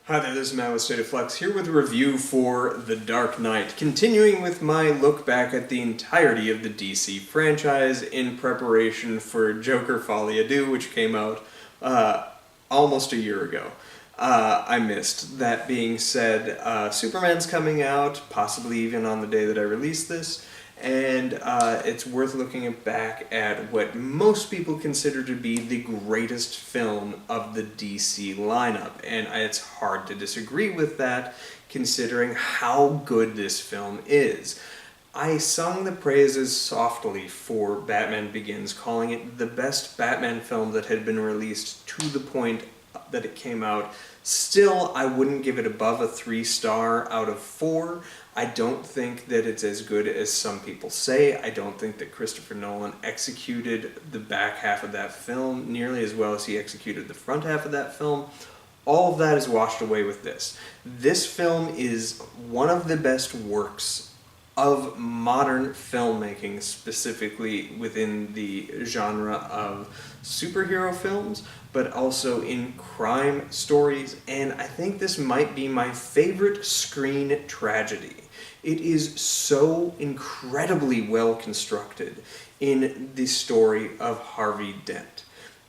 Hi there, this is Matt with State of Flux, here with a review for The Dark Knight, continuing with my look back at the entirety of the DC franchise in preparation for Joker Folie à Deux, which came out almost a year ago. I missed. That being said, Superman's coming out, possibly even on the day that I release this, and it's worth looking back at what most people consider to be the greatest film of the DC lineup, and it's hard to disagree with that considering how good this film is. I sung the praises softly for Batman Begins, calling it the best Batman film that had been released to the point that it came out. Still, I wouldn't give it above a 3-star out of 4. I don't think that it's as good as some people say. I don't think that Christopher Nolan executed the back half of that film nearly as well as he executed the front half of that film. All of that is washed away with this. This film is one of the best works of modern filmmaking, specifically within the genre of superhero films, but also in crime stories, and I think this might be my favorite screen tragedy. It is so incredibly well constructed in the story of Harvey Dent.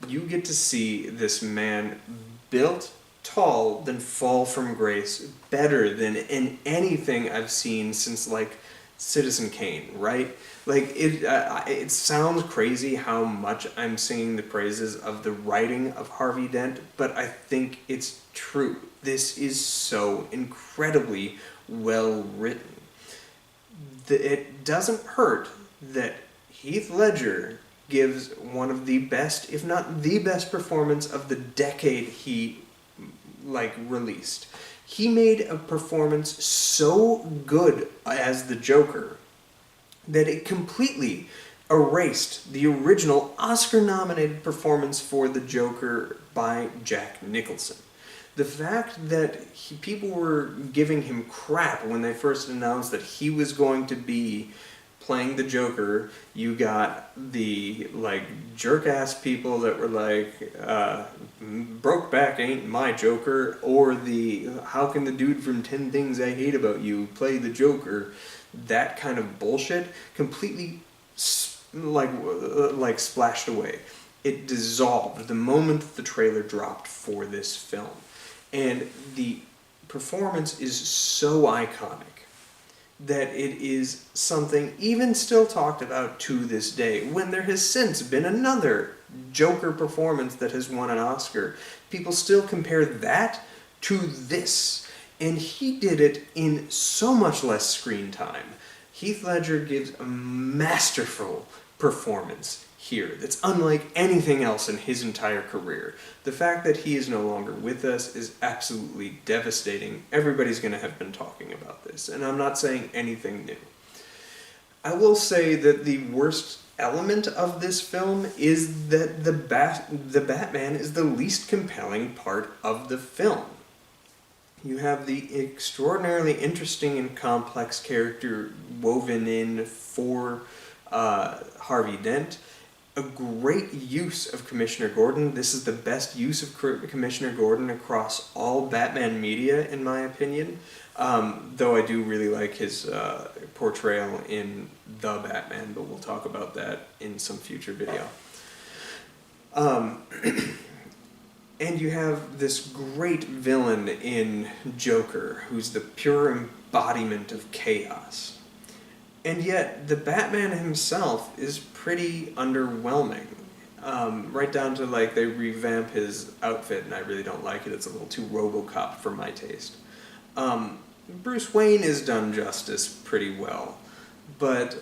You get to see this man built tall, then fall from grace, better than in anything I've seen since, like, Citizen Caine, right? Like, it sounds crazy how much I'm singing the praises of the writing of Harvey Dent, but I think it's true. This is so incredibly well written. It doesn't hurt that Heath Ledger gives one of the best, if not the best performance of the decade he, released. He made a performance so good as the Joker that it completely erased the original Oscar-nominated performance for the Joker by Jack Nicholson. The fact that people were giving him crap when they first announced that he was going to be playing the Joker, you got the, jerk-ass people that were like, Brokeback ain't my Joker, or the, how can the dude from 10 Things I Hate About You play the Joker? That kind of bullshit completely, splashed away. It dissolved the moment the trailer dropped for this film. And the performance is so iconic that it is something even still talked about to this day, when there has since been another Joker performance that has won an Oscar. People still compare that to this, and he did it in so much less screen time. Heath Ledger gives a masterful performance here that's unlike anything else in his entire career. The fact that he is no longer with us is absolutely devastating. Everybody's going to have been talking about this, and I'm not saying anything new. I will say that the worst element of this film is that the Batman is the least compelling part of the film. You have the extraordinarily interesting and complex character woven in for Harvey Dent. A great use of Commissioner Gordon. This is the best use of Commissioner Gordon across all Batman media, in my opinion. Though I do really like his portrayal in The Batman, but we'll talk about that in some future video. And you have this great villain in Joker, who's the pure embodiment of chaos. And yet, the Batman himself is pretty underwhelming. Right down to, they revamp his outfit, and I really don't like it. It's a little too RoboCop for my taste. Bruce Wayne is done justice pretty well, but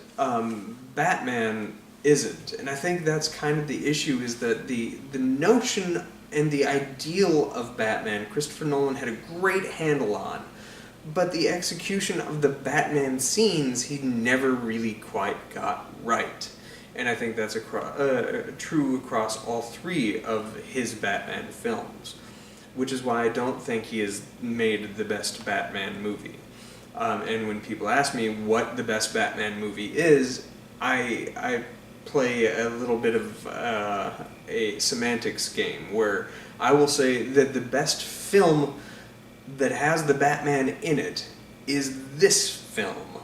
Batman isn't. And I think that's kind of the issue, is that the notion and the ideal of Batman, Christopher Nolan had a great handle on, but the execution of the Batman scenes he never really quite got right. And I think that's true across all 3 of his Batman films, which is why I don't think he has made the best Batman movie. And when people ask me what the best Batman movie is, I play a little bit of a semantics game, where I will say that the best film that has the Batman in it is this film.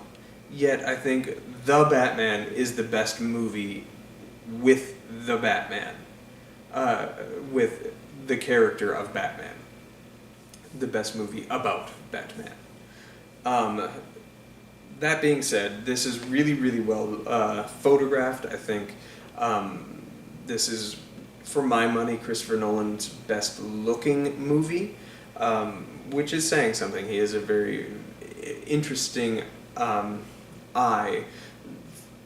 Yet I think The Batman is the best movie with the Batman. With the character of Batman. The best movie about Batman. That being said, this is really, really well photographed. I think this is, for my money, Christopher Nolan's best looking movie, which is saying something. He has a very interesting eye.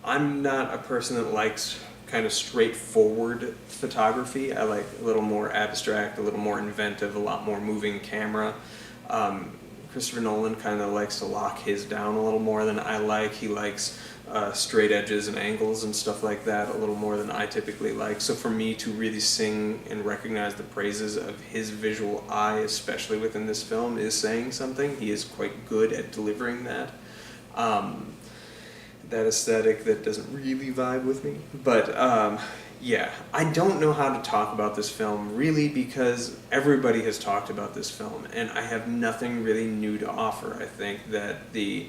I'm not a person that likes kind of straightforward photography. I like a little more abstract, a little more inventive, a lot more moving camera. Christopher Nolan kind of likes to lock his down a little more than I like. He likes straight edges and angles and stuff like that a little more than I typically like. So for me to really sing and recognize the praises of his visual eye, especially within this film, is saying something. He is quite good at delivering that. That aesthetic that doesn't really vibe with me. But yeah, I don't know how to talk about this film really because everybody has talked about this film and I have nothing really new to offer. I think that the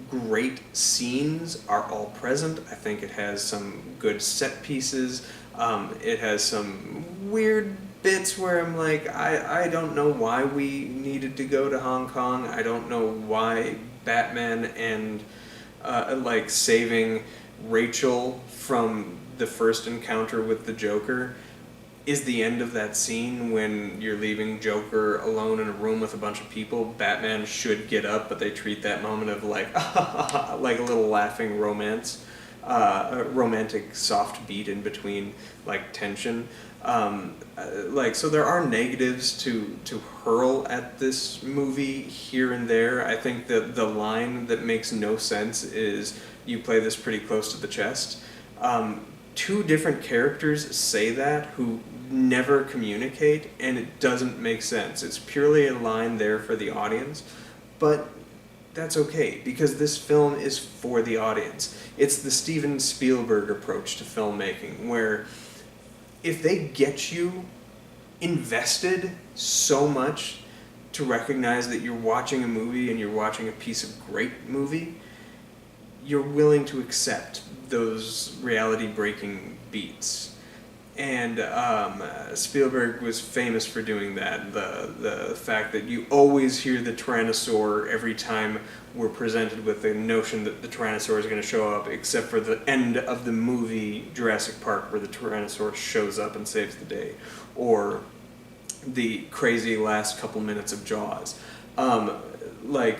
great scenes are all present. I think it has some good set pieces. It has some weird bits where I'm like, I don't know why we needed to go to Hong Kong. I don't know why Batman and like saving Rachel from the first encounter with the Joker is the end of that scene when you're leaving Joker alone in a room with a bunch of people. Batman should get up, but they treat that moment of like like a little laughing romance, a romantic soft beat in between like tension. Like, so there are negatives to hurl at this movie here and there. I think that the line that makes no sense is you play this pretty close to the chest. Two different characters say that who never communicate, and it doesn't make sense. It's purely a line there for the audience, but that's okay, because this film is for the audience. It's the Steven Spielberg approach to filmmaking, where if they get you invested so much to recognize that you're watching a movie and you're watching a piece of great movie, you're willing to accept those reality-breaking beats. And Spielberg was famous for doing that. The fact that you always hear the Tyrannosaur every time we're presented with the notion that the Tyrannosaur is going to show up, except for the end of the movie Jurassic Park where the Tyrannosaur shows up and saves the day. Or the crazy last couple minutes of Jaws. Like,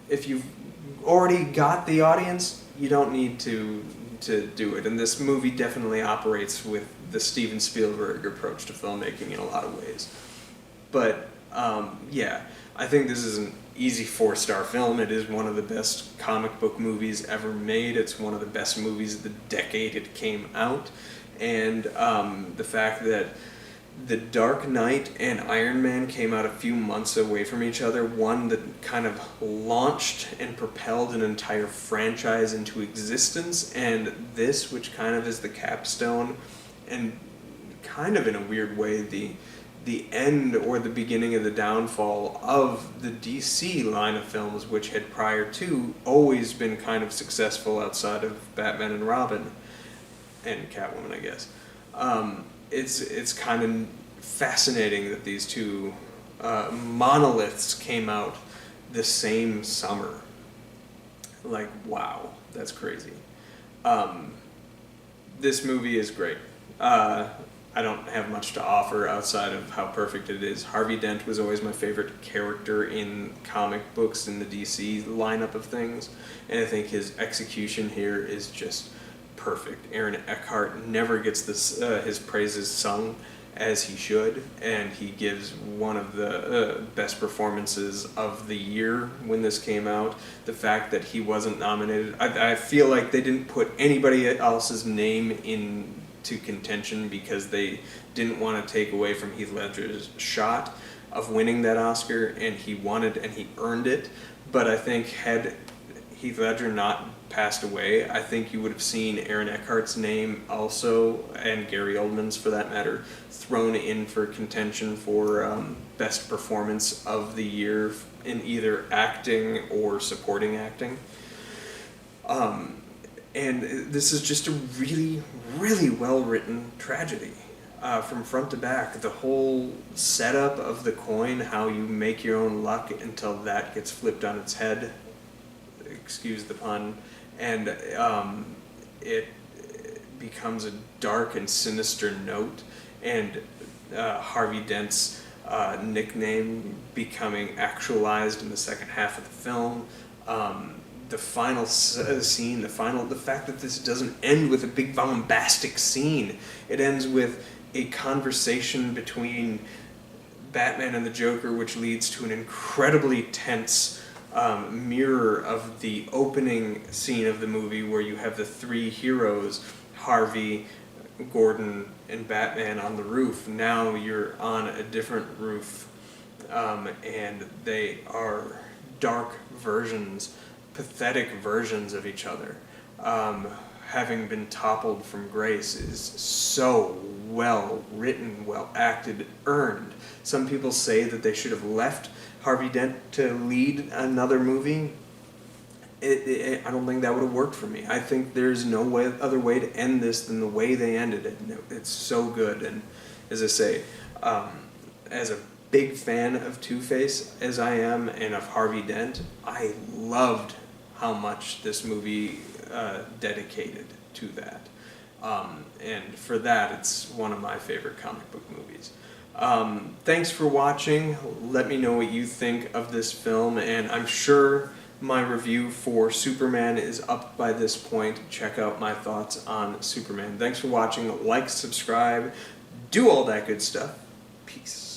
if you've already got the audience, you don't need to do it. And this movie definitely operates with the Steven Spielberg approach to filmmaking in a lot of ways. But yeah, I think this is an easy 4-star film. It is one of the best comic book movies ever made. It's one of the best movies of the decade it came out. And the fact that The Dark Knight and Iron Man came out a few months away from each other, one that kind of launched and propelled an entire franchise into existence, and this, which kind of is the capstone, and kind of in a weird way, the end or the beginning of the downfall of the DC line of films, which had prior to always been kind of successful outside of Batman and Robin, and Catwoman, I guess. It's kind of fascinating that these two monoliths came out the same summer. Like, wow, that's crazy. This movie is great. I don't have much to offer outside of how perfect it is. Harvey Dent was always my favorite character in comic books in the DC lineup of things, and I think his execution here is just perfect. Aaron Eckhart never gets his praises sung as he should, and he gives one of the best performances of the year when this came out. The fact that he wasn't nominated, I feel like they didn't put anybody else's name into contention because they didn't want to take away from Heath Ledger's shot of winning that Oscar, and he wanted and he earned it. But I think had Heath Ledger not passed away, I think you would have seen Aaron Eckhart's name also, and Gary Oldman's for that matter, thrown in for contention for best performance of the year in either acting or supporting acting. And this is just a really, really well-written tragedy. From front to back, the whole setup of the coin, how you make your own luck until that gets flipped on its head, excuse the pun, and it becomes a dark and sinister note, and Harvey Dent's nickname becoming actualized in the second half of the film. The final scene, the fact that this doesn't end with a big bombastic scene. It ends with a conversation between Batman and the Joker, which leads to an incredibly tense mirror of the opening scene of the movie, where you have the three heroes, Harvey, Gordon, and Batman on the roof. Now you're on a different roof, and they are dark versions, pathetic versions of each other. Having been toppled from grace is so well written, well acted, earned. Some people say that they should have left Harvey Dent to lead another movie. I don't think that would have worked for me. I think there's no other way to end this than the way they ended it. It's so good, and as I say, as a big fan of Two-Face as I am, and of Harvey Dent, I loved how much this movie dedicated to that. And for that, it's one of my favorite comic book movies. Thanks for watching. Let me know what you think of this film, and I'm sure my review for Superman is up by this point. Check out my thoughts on Superman. Thanks for watching. Like, subscribe, do all that good stuff. Peace.